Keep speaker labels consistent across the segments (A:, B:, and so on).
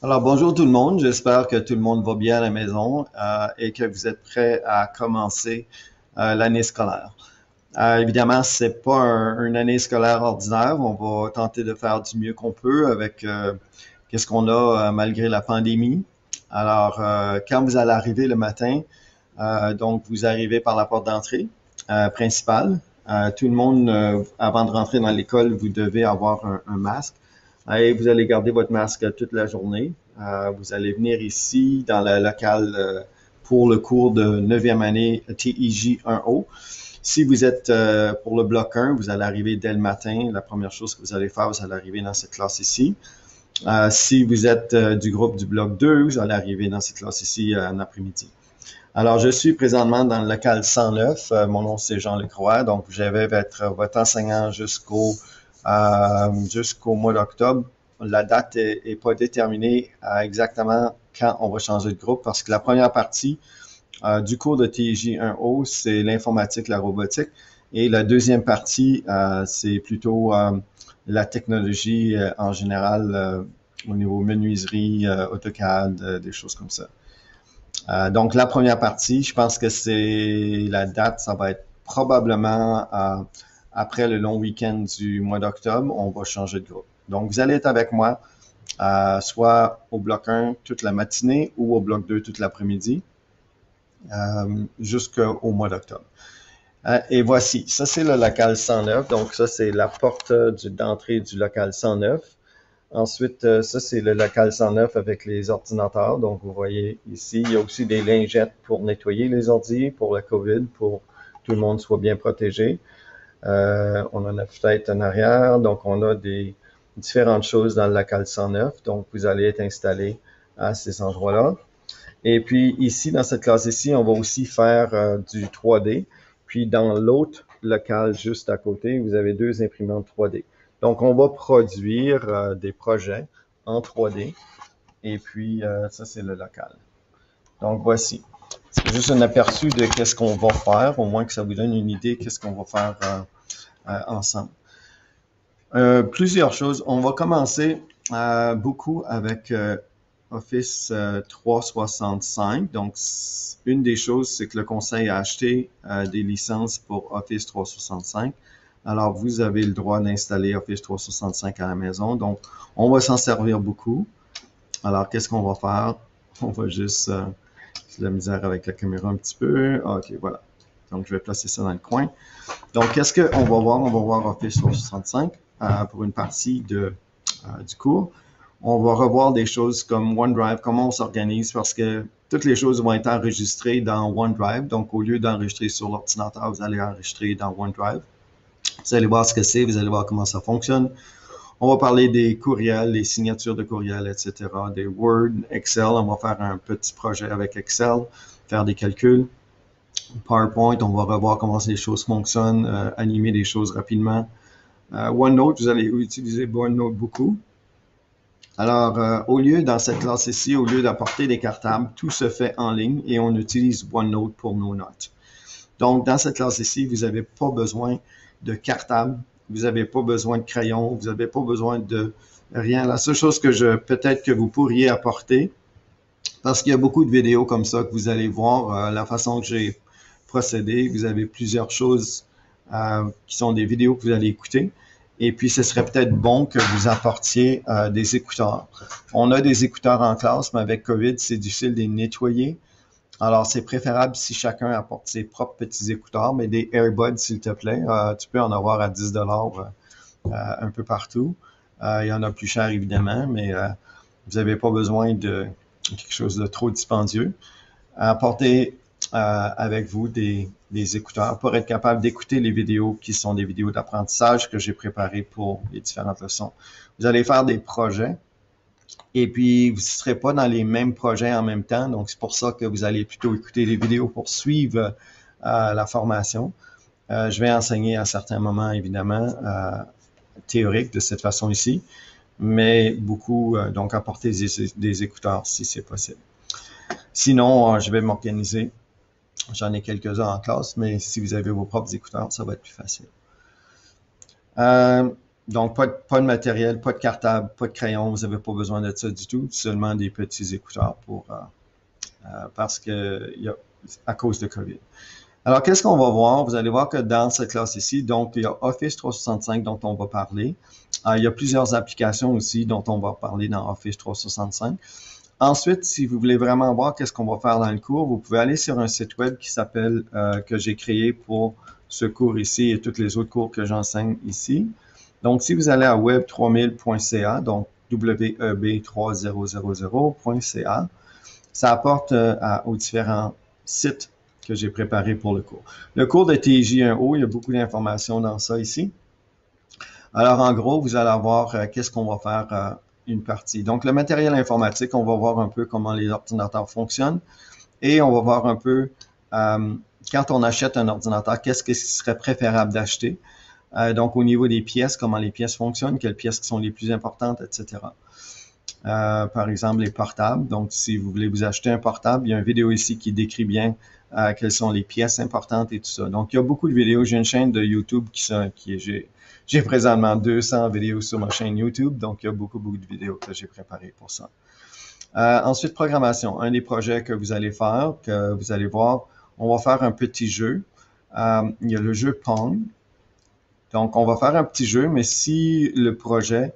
A: Alors, bonjour tout le monde. J'espère que tout le monde va bien à la maison et que vous êtes prêts à commencer l'année scolaire. Évidemment, c'est pas une année scolaire ordinaire. On va tenter de faire du mieux qu'on peut avec qu'est-ce qu'on a malgré la pandémie. Alors, quand vous allez arriver le matin, donc vous arrivez par la porte d'entrée principale. Tout le monde, avant de rentrer dans l'école, vous devez avoir un masque. Et vous allez garder votre masque toute la journée. Vous allez venir ici dans le local pour le cours de 9e année TIJ 1O. Si vous êtes pour le bloc 1, vous allez arriver dès le matin. La première chose que vous allez faire, vous allez arriver dans cette classe ici. Si vous êtes du groupe du bloc 2, vous allez arriver dans cette classe ici en après-midi. Alors, je suis présentement dans le local 109. Mon nom, c'est Jean Lecroix. Donc, je vais être votre enseignant jusqu'au mois d'octobre. La date est pas déterminée exactement quand on va changer de groupe parce que la première partie du cours de TJ 1O, c'est l'informatique, la robotique. Et la deuxième partie, c'est plutôt la technologie en général au niveau menuiserie, AutoCAD, des choses comme ça. Donc, la première partie, je pense que c'est la date, ça va être probablement après le long week-end du mois d'octobre, on va changer de groupe. Donc, vous allez être avec moi, soit au bloc 1 toute la matinée ou au bloc 2 toute l'après-midi, jusqu'au mois d'octobre. Et voici, ça c'est le local 109, donc ça c'est la porte d'entrée du local 109. Ensuite, ça, c'est le local 109 avec les ordinateurs. Donc, vous voyez ici, il y a aussi des lingettes pour nettoyer les ordi, pour la COVID, pour que tout le monde soit bien protégé. On en a peut-être en arrière. Donc, on a des différentes choses dans le local 109. Donc, vous allez être installé à ces endroits-là. Et puis, ici, dans cette classe ici, on va aussi faire du 3D. Puis, dans l'autre local juste à côté, vous avez deux imprimantes 3D. Donc, on va produire des projets en 3D. Et puis, ça, c'est le local. Donc, voici. C'est juste un aperçu de qu'est-ce qu'on va faire, au moins que ça vous donne une idée de qu'est-ce qu'on va faire ensemble. Plusieurs choses. On va commencer beaucoup avec Office 365. Donc, une des choses, c'est que le conseil a acheté des licences pour Office 365. Alors, vous avez le droit d'installer Office 365 à la maison. Donc, on va s'en servir beaucoup. Alors, qu'est-ce qu'on va faire? On va juste... j'ai de la misère avec la caméra un petit peu. OK, voilà. Donc, je vais placer ça dans le coin. Donc, qu'est-ce qu'on va voir? On va voir Office 365 pour une partie du cours. On va revoir des choses comme OneDrive, comment on s'organise, parce que toutes les choses vont être enregistrées dans OneDrive. Donc, au lieu d'enregistrer sur l'ordinateur, vous allez enregistrer dans OneDrive. Vous allez voir ce que c'est, vous allez voir comment ça fonctionne. On va parler des courriels, les signatures de courriels, etc., des Word, Excel. On va faire un petit projet avec Excel, faire des calculs. PowerPoint, on va revoir comment les choses fonctionnent, animer des choses rapidement. OneNote, vous allez utiliser OneNote beaucoup. Alors, au lieu, dans cette classe ici, au lieu d'apporter des cartables, tout se fait en ligne et on utilise OneNote pour nos notes. Donc, dans cette classe ici, vous n'avez pas besoin de cartable, vous n'avez pas besoin de crayon, vous n'avez pas besoin de rien. La seule chose que peut-être que vous pourriez apporter, parce qu'il y a beaucoup de vidéos comme ça que vous allez voir, la façon que j'ai procédé, vous avez plusieurs choses qui sont des vidéos que vous allez écouter. Et puis, ce serait peut-être bon que vous apportiez des écouteurs. On a des écouteurs en classe, mais avec COVID, c'est difficile de les nettoyer. Alors, c'est préférable si chacun apporte ses propres petits écouteurs, mais des AirBuds, s'il te plaît. Tu peux en avoir à 10 un peu partout. Il y en a plus cher, évidemment, mais vous n'avez pas besoin de quelque chose de trop dispendieux. Apportez avec vous des écouteurs pour être capable d'écouter les vidéos qui sont des vidéos d'apprentissage que j'ai préparées pour les différentes leçons. Vous allez faire des projets et puis vous ne serez pas dans les mêmes projets en même temps. Donc, c'est pour ça que vous allez plutôt écouter les vidéos pour suivre la formation. Je vais enseigner à certains moments, évidemment, théorique de cette façon ici, mais beaucoup, donc apporter des écouteurs si c'est possible. Sinon, je vais m'organiser. J'en ai quelques-uns en classe, mais si vous avez vos propres écouteurs, ça va être plus facile. Donc, pas de matériel, pas de cartable, pas de crayon, vous n'avez pas besoin de ça du tout, seulement des petits écouteurs parce que à cause de COVID. Alors, qu'est-ce qu'on va voir? Vous allez voir que dans cette classe ici, donc, il y a Office 365 dont on va parler. Il y a plusieurs applications aussi dont on va parler dans Office 365. Ensuite, si vous voulez vraiment voir qu'est-ce qu'on va faire dans le cours, vous pouvez aller sur un site web qui s'appelle, que j'ai créé pour ce cours ici et tous les autres cours que j'enseigne ici. Donc, si vous allez à web3000.ca, donc web3000.ca, ça apporte aux différents sites que j'ai préparés pour le cours. Le cours de TJ1O, il y a beaucoup d'informations dans ça ici. Alors, en gros, vous allez voir qu'est-ce qu'on va faire une partie. Donc, le matériel informatique, on va voir un peu comment les ordinateurs fonctionnent et on va voir un peu quand on achète un ordinateur, qu'est-ce qui serait préférable d'acheter. Donc, au niveau des pièces, comment les pièces fonctionnent, quelles pièces sont les plus importantes, etc. Par exemple, les portables. Donc, si vous voulez vous acheter un portable, il y a une vidéo ici qui décrit bien quelles sont les pièces importantes et tout ça. Donc, il y a beaucoup de vidéos. J'ai une chaîne de YouTube j'ai présentement 200 vidéos sur ma chaîne YouTube. Donc, il y a beaucoup de vidéos que j'ai préparées pour ça. Ensuite, programmation. Un des projets que vous allez faire, que vous allez voir, on va faire un petit jeu. Il y a le jeu Pong. Donc, on va faire un petit jeu, mais si le projet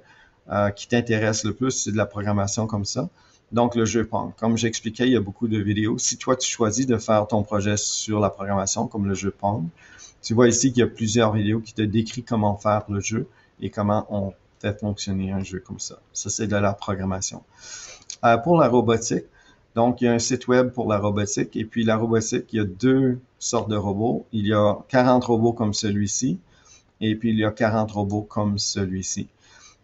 A: qui t'intéresse le plus, c'est de la programmation comme ça, donc le jeu Pong. Comme j'expliquais, il y a beaucoup de vidéos. Si toi, tu choisis de faire ton projet sur la programmation, comme le jeu Pong, tu vois ici qu'il y a plusieurs vidéos qui te décrivent comment faire le jeu et comment on fait fonctionner un jeu comme ça. Ça, c'est de la programmation. Pour la robotique, donc, il y a un site web pour la robotique. Et puis, la robotique, il y a deux sortes de robots. Il y a 40 robots comme celui-ci. Et puis, il y a 40 robots comme celui-ci.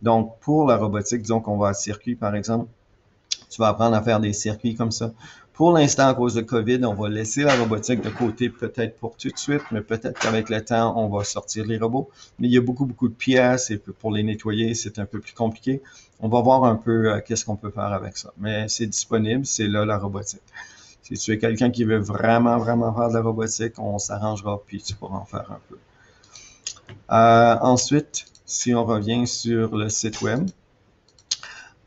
A: Donc, pour la robotique, disons qu'on va à circuit, par exemple, tu vas apprendre à faire des circuits comme ça. Pour l'instant, à cause de COVID, on va laisser la robotique de côté peut-être pour tout de suite, mais peut-être qu'avec le temps, on va sortir les robots. Mais il y a beaucoup de pièces et pour les nettoyer, c'est un peu plus compliqué. On va voir un peu qu'est-ce qu'on peut faire avec ça. Mais c'est disponible, c'est là la robotique. Si tu es quelqu'un qui veut vraiment faire de la robotique, on s'arrangera puis tu pourras en faire un peu. Ensuite, si on revient sur le site web,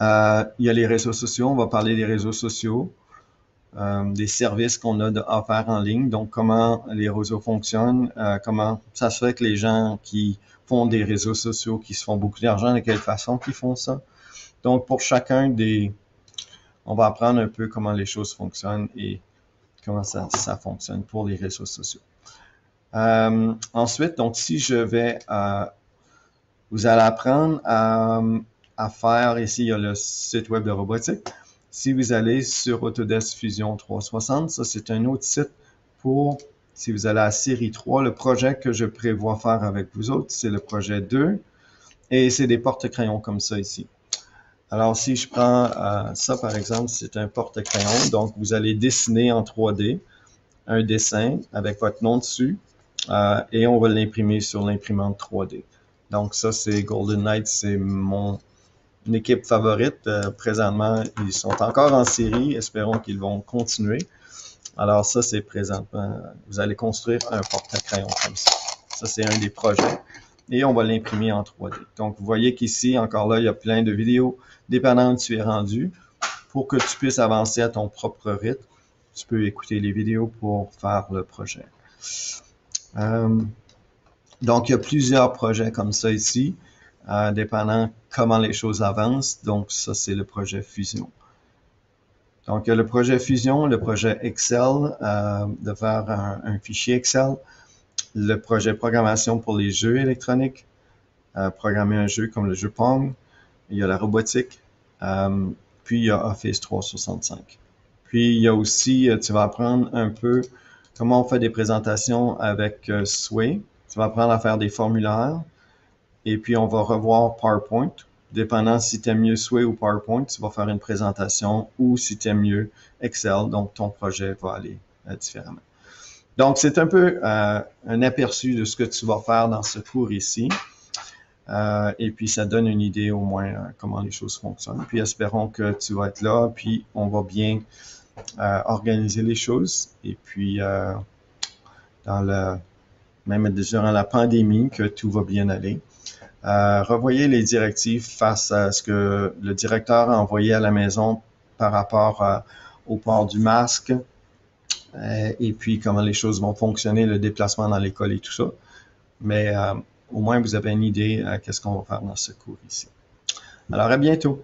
A: il y a les réseaux sociaux. On va parler des réseaux sociaux, des services qu'on a à faire en ligne. Donc, comment les réseaux fonctionnent, comment ça se fait que les gens qui font des réseaux sociaux, qui se font beaucoup d'argent, de quelle façon qu'ils font ça. Donc, pour chacun on va apprendre un peu comment les choses fonctionnent et comment ça fonctionne pour les réseaux sociaux. Ensuite, donc, si je vais, vous allez apprendre à faire, ici, il y a le site web de robotique. Si vous allez sur Autodesk Fusion 360, ça, c'est un autre site pour, si vous allez à série 3, le projet que je prévois faire avec vous autres, c'est le projet 2, et c'est des porte-crayons comme ça ici. Alors, si je prends ça, par exemple, c'est un porte-crayon, donc vous allez dessiner en 3D un dessin avec votre nom dessus, et on va l'imprimer sur l'imprimante 3D. Donc ça, c'est Golden Knights, c'est mon équipe favorite. Présentement, ils sont encore en série. Espérons qu'ils vont continuer. Alors ça, c'est présentement, vous allez construire un porte-crayon comme ça. Ça, c'est un des projets. Et on va l'imprimer en 3D. Donc, vous voyez qu'ici, encore là, il y a plein de vidéos. Dépendant où tu es rendu, pour que tu puisses avancer à ton propre rythme, tu peux écouter les vidéos pour faire le projet. Donc, il y a plusieurs projets comme ça ici, dépendant comment les choses avancent. Donc, ça, c'est le projet Fusion. Donc, il y a le projet Fusion, le projet Excel, de faire un fichier Excel, le projet programmation pour les jeux électroniques, programmer un jeu comme le jeu Pong, il y a la robotique, puis il y a Office 365. Puis, il y a aussi, tu vas apprendre un peu comment on fait des présentations avec Sway. Tu vas apprendre à faire des formulaires. Et puis, on va revoir PowerPoint. Dépendant si tu aimes mieux Sway ou PowerPoint, tu vas faire une présentation ou si tu aimes mieux Excel. Donc, ton projet va aller différemment. Donc, c'est un peu un aperçu de ce que tu vas faire dans ce cours ici. Et puis, ça donne une idée au moins comment les choses fonctionnent. Puis, espérons que tu vas être là. Puis, on va bien organiser les choses. Et puis, même durant la pandémie, que tout va bien aller. Revoyez les directives face à ce que le directeur a envoyé à la maison par rapport au port du masque et puis comment les choses vont fonctionner, le déplacement dans l'école et tout ça. Mais au moins, vous avez une idée qu'est-ce qu'on va faire dans ce cours ici. Alors, à bientôt.